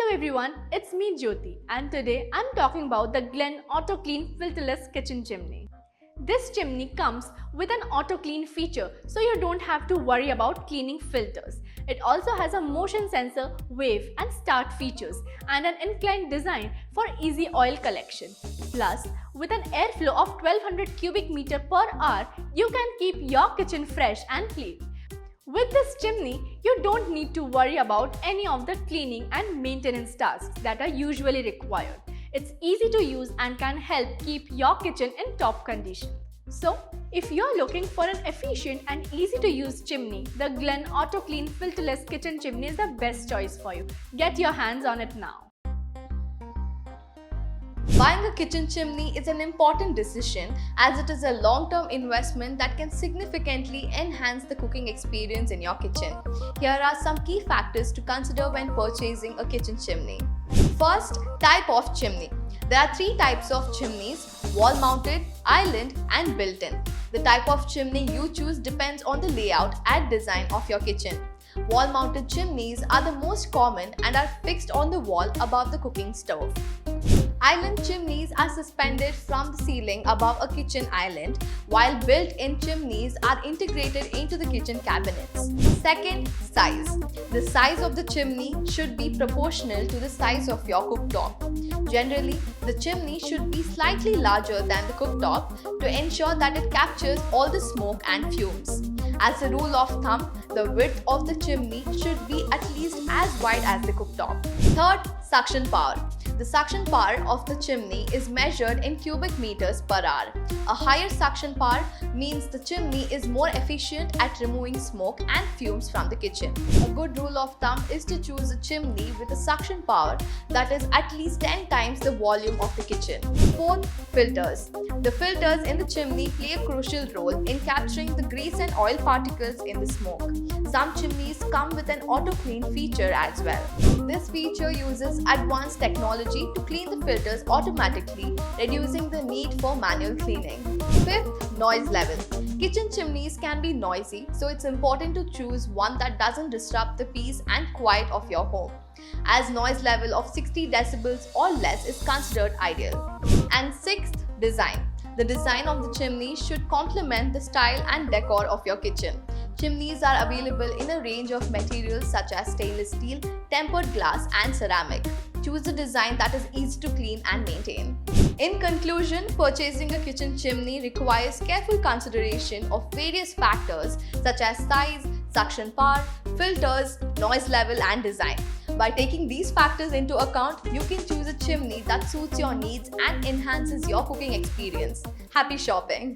Hello everyone, it's me Jyoti and today I'm talking about the GLEN Auto Clean Filterless Kitchen Chimney. This chimney comes with an auto clean feature so you don't have to worry about cleaning filters. It also has a motion sensor, wave and start features and an inclined design for easy oil collection. Plus, with an airflow of 1200 cubic meter per hour, you can keep your kitchen fresh and clean. With this chimney, you don't need to worry about any of the cleaning and maintenance tasks that are usually required. It's easy to use and can help keep your kitchen in top condition. So, if you're looking for an efficient and easy to use chimney, the GLEN Auto Clean Filterless Kitchen Chimney is the best choice for you. Get your hands on it now. Buying a kitchen chimney is an important decision as it is a long-term investment that can significantly enhance the cooking experience in your kitchen. Here are some key factors to consider when purchasing a kitchen chimney. First, type of chimney. There are three types of chimneys: wall-mounted, island and built-in. The type of chimney you choose depends on the layout and design of your kitchen. Wall-mounted chimneys are the most common and are fixed on the wall above the cooking stove. Island chimneys are suspended from the ceiling above a kitchen island, while built-in chimneys are integrated into the kitchen cabinets. Second, size. The size of the chimney should be proportional to the size of your cooktop. Generally, the chimney should be slightly larger than the cooktop to ensure that it captures all the smoke and fumes. As a rule of thumb, the width of the chimney should be at least as wide as the cooktop. Third, suction power. The suction power of the chimney is measured in cubic meters per hour. A higher suction power means the chimney is more efficient at removing smoke and fumes from the kitchen. A good rule of thumb is to choose a chimney with a suction power that is at least 10 times the volume of the kitchen. Fourth, filters. The filters in the chimney play a crucial role in capturing the grease and oil particles in the smoke. Some chimneys come with an auto clean feature as well. This feature uses advanced technology to clean the filters automatically, reducing the need for manual cleaning. Fifth, noise level. Kitchen chimneys can be noisy, so it's important to choose one that doesn't disrupt the peace and quiet of your home, as noise level of 60 decibels or less is considered ideal. And sixth, design. The design of the chimney should complement the style and decor of your kitchen. Chimneys are available in a range of materials such as stainless steel, tempered glass and ceramic. Choose a design that is easy to clean and maintain. In conclusion, purchasing a kitchen chimney requires careful consideration of various factors such as size, suction power, filters, noise level and design. By taking these factors into account, you can choose a chimney that suits your needs and enhances your cooking experience. Happy shopping!